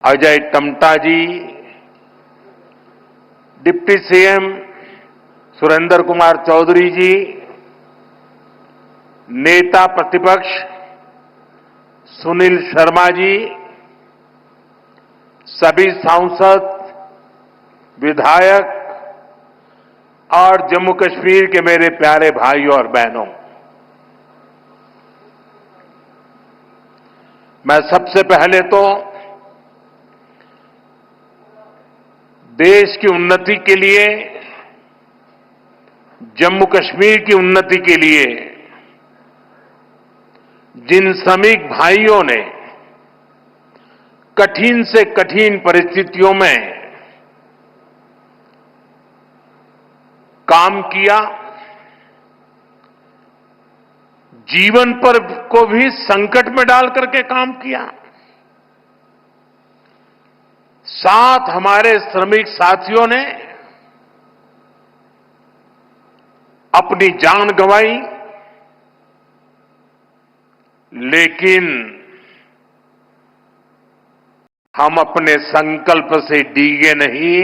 अजय टमटा जी, deputy CM Surendra Kumar Chaudhary जी, नेता प्रतिपक्ष सुनील शर्मा जी, सभी सांसद, विधायक और जम्मू कश्मीर के मेरे प्यारे भाइयों और बहनों, मैं सबसे पहले तो देश की उन्नति के लिए, जम्मू कश्मीर की उन्नति के लिए जिन श्रमिक भाइयों ने कठिन से कठिन परिस्थितियों में काम किया, जीवन पर को भी संकट में डाल करके काम किया, साथ हमारे श्रमिक साथियों ने अपनी जान गंवाई, लेकिन हम अपने संकल्प से डिगे नहीं,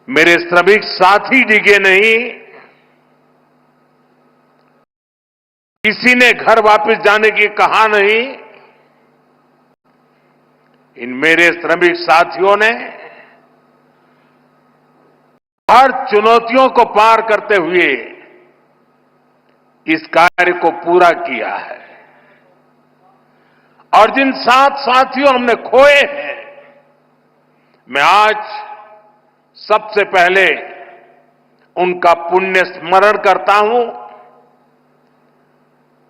मेरे श्रमिक साथी डिगे नहीं। किसी ने घर वापस जाने की कहा नहीं। इन मेरे श्रमिक साथियों ने हर चुनौतियों को पार करते हुए इस कार्य को पूरा किया है। और जिन 7 साथियों हमने खोए हैं, मैं आज सबसे पहले उनका पुण्य स्मरण करता हूं।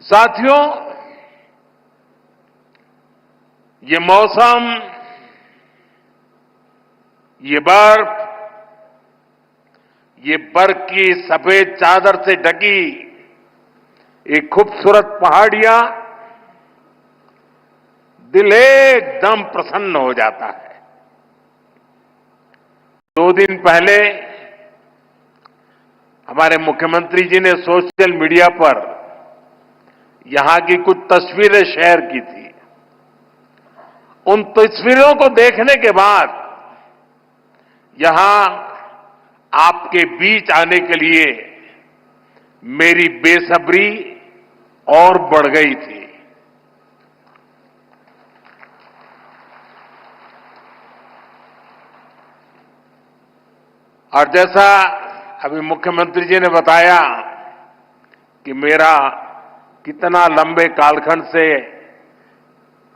साथियों, ये मौसम, ये बर्फ, ये बर्फ की सफेद चादर से ढकी एक खूबसूरत पहाड़ियां, दिल एकदम प्रसन्न हो जाता है। 2 दिन पहले हमारे मुख्यमंत्री जी ने सोशल मीडिया पर यहां की कुछ तस्वीरें शेयर की थी। उन तस्वीरों को देखने के बाद यहां आपके बीच आने के लिए मेरी बेसब्री और बढ़ गई थी। और जैसा अभी मुख्यमंत्री जी ने बताया कि मेरा कितना लंबे कालखंड से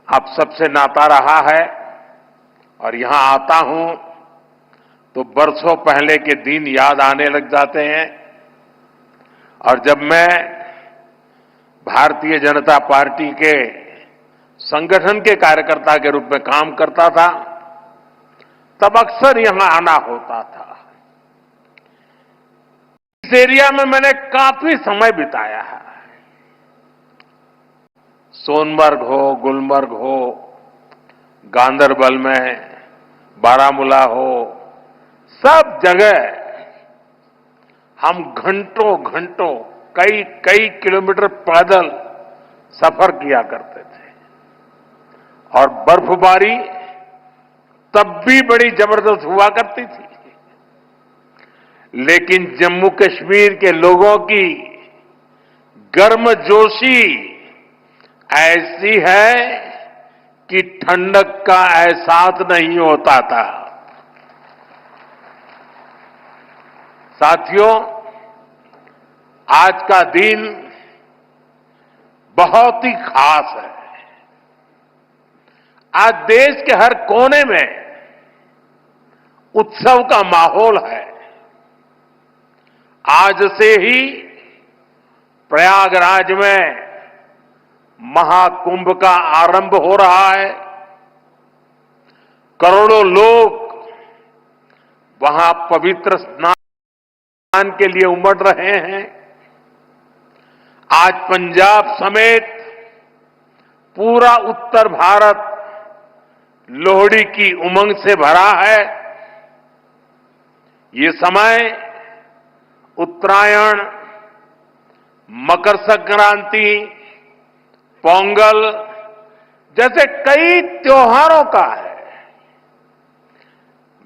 आप सबसे नाता रहा है, और यहां आता हूं तो बरसों पहले के दिन याद आने लग जाते हैं। और जब मैं भारतीय जनता पार्टी के संगठन के कार्यकर्ता के रूप में काम करता था, तब अक्सर यहां आना होता था। इस एरिया में मैंने काफी समय बिताया है। सोनमर्ग हो, गुलमर्ग हो, गांदरबल में, बारामूला हो, सब जगह हम घंटों घंटों, कई कई किलोमीटर पैदल सफर किया करते थे। और बर्फबारी तब भी बड़ी जबरदस्त हुआ करती थी। लेकिन जम्मू कश्मीर के लोगों की गर्मजोशी ऐसी है कि ठंडक का एहसास नहीं होता था। साथियों, आज का दिन बहुत ही खास है। आज देश के हर कोने में उत्सव का माहौल है। आज से ही प्रयागराज में महाकुंभ का आरंभ हो रहा है। करोड़ों लोग वहां पवित्र स्नान के लिए उमड़ रहे हैं। आज पंजाब समेत पूरा उत्तर भारत लोहड़ी की उमंग से भरा है। ये समय उत्तरायण, मकर संक्रांति, पोंगल जैसे कई त्योहारों का है।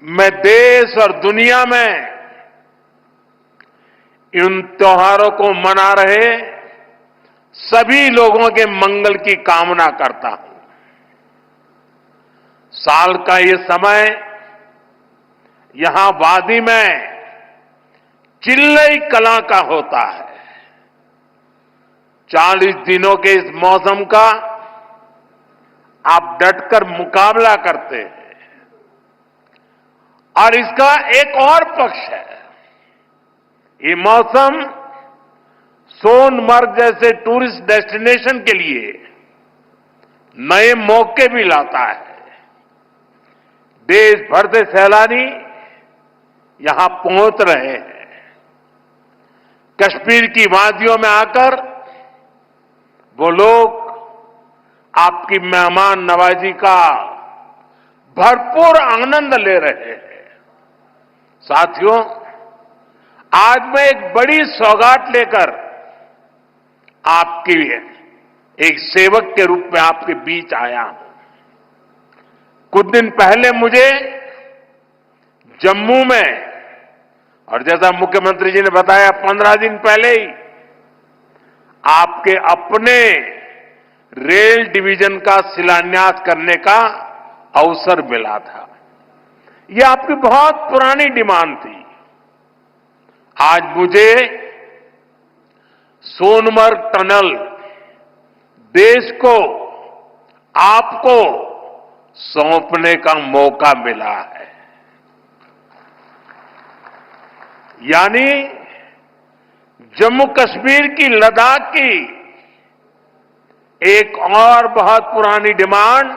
मैं देश और दुनिया में इन त्योहारों को मना रहे सभी लोगों के मंगल की कामना करता हूं। साल का ये समय यहां वादी में चिल्लई कला का होता है। 40 दिनों के इस मौसम का आप डटकर मुकाबला करते हैं। और इसका एक और पक्ष है, ये मौसम सोनमर्ग जैसे टूरिस्ट डेस्टिनेशन के लिए नए मौके भी लाता है। देश भर से सैलानी यहां पहुंच रहे हैं। कश्मीर की वादियों में आकर वो लोग आपकी मेहमान नवाजी का भरपूर आनंद ले रहे हैं। साथियों, आज मैं एक बड़ी सौगात लेकर आपकी एक सेवक के रूप में आपके बीच आया हूं। कुछ दिन पहले मुझे जम्मू में, और जैसा मुख्यमंत्री जी ने बताया 15 दिन पहले ही आपके अपने रेल डिवीजन का शिलान्यास करने का अवसर मिला था। यह आपकी बहुत पुरानी डिमांड थी। आज मुझे सोनमर्ग टनल देश को, आपको सौंपने का मौका मिला है। यानी जम्मू कश्मीर की, लद्दाख की एक और बहुत पुरानी डिमांड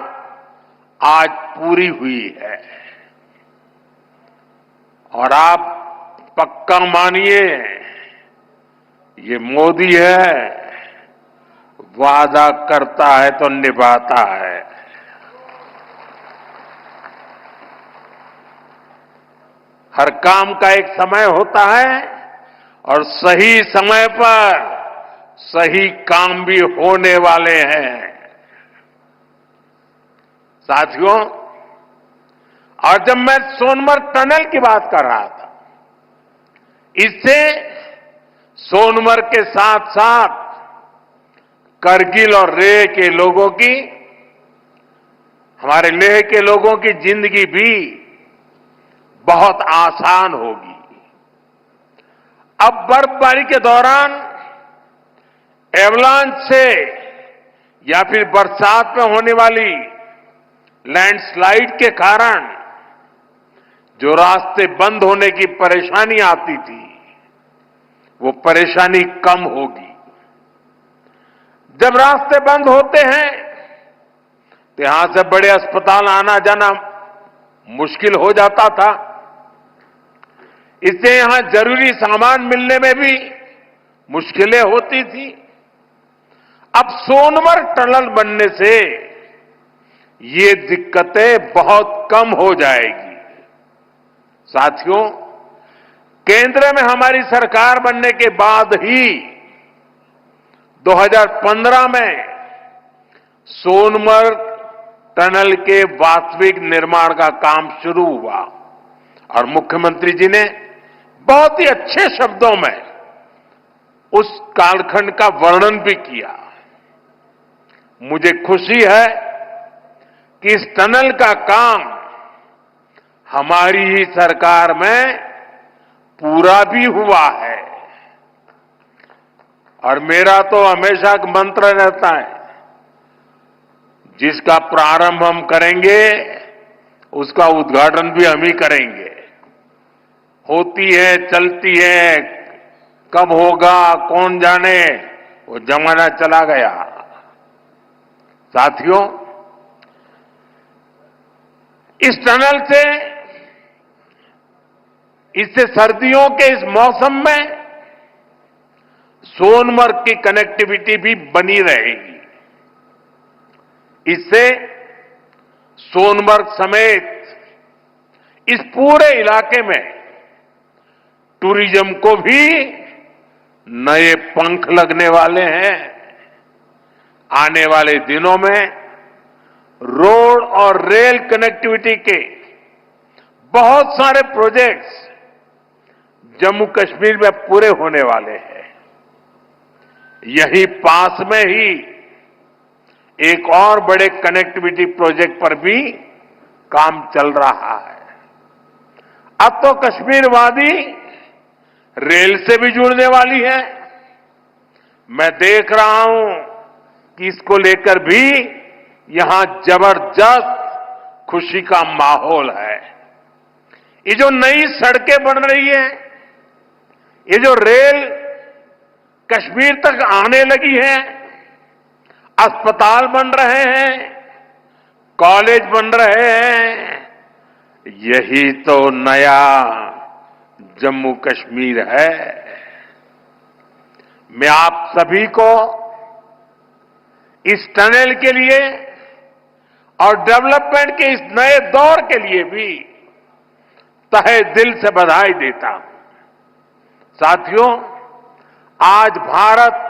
आज पूरी हुई है। और आप पक्का मानिए, ये मोदी है, वादा करता है तो निभाता है। हर काम का एक समय होता है और सही समय पर सही काम भी होने वाले हैं। साथियों, और जब मैं सोनमर्ग टनल की बात कर रहा था, इससे सोनमर्ग के साथ साथ करगिल और लेह के लोगों की, हमारे लेह के लोगों की जिंदगी भी बहुत आसान होगी। अब बर्फबारी के दौरान एवलांच से या फिर बरसात में होने वाली लैंडस्लाइड के कारण जो रास्ते बंद होने की परेशानी आती थी, वो परेशानी कम होगी। जब रास्ते बंद होते हैं तो यहां से बड़े अस्पताल आना जाना मुश्किल हो जाता था। इससे यहां जरूरी सामान मिलने में भी मुश्किलें होती थी। अब सोनमर्ग टनल बनने से ये दिक्कतें बहुत कम हो जाएगी। साथियों, केंद्र में हमारी सरकार बनने के बाद ही 2015 में सोनमर्ग टनल के वास्तविक निर्माण का काम शुरू हुआ और मुख्यमंत्री जी ने बहुत ही अच्छे शब्दों में उस कालखंड का वर्णन भी किया। मुझे खुशी है कि इस टनल का काम हमारी ही सरकार में पूरा भी हुआ है। और मेरा तो हमेशा एक मंत्र रहता है, जिसका प्रारंभ हम करेंगे उसका उद्घाटन भी हम ही करेंगे। होती है, चलती है, कब होगा कौन जाने, वो जमाना चला गया। साथियों, इस टनल से, इससे सर्दियों के इस मौसम में सोनमर्ग की कनेक्टिविटी भी बनी रहेगी। इससे सोनमर्ग समेत इस पूरे इलाके में टूरिज्म को भी नए पंख लगने वाले हैं। आने वाले दिनों में रोड और रेल कनेक्टिविटी के बहुत सारे प्रोजेक्ट्स जम्मू कश्मीर में पूरे होने वाले हैं। यहीं पास में ही एक और बड़े कनेक्टिविटी प्रोजेक्ट पर भी काम चल रहा है। अब तो कश्मीर वादी रेल से भी जुड़ने वाली है। मैं देख रहा हूं कि इसको लेकर भी यहां जबरदस्त खुशी का माहौल है। ये जो नई सड़कें बन रही हैं, ये जो रेल कश्मीर तक आने लगी है, अस्पताल बन रहे हैं, कॉलेज बन रहे हैं, यही तो नया जम्मू कश्मीर है। मैं आप सभी को इस टनल के लिए और डेवलपमेंट के इस नए दौर के लिए भी तहे दिल से बधाई देता हूं। साथियों, आज भारत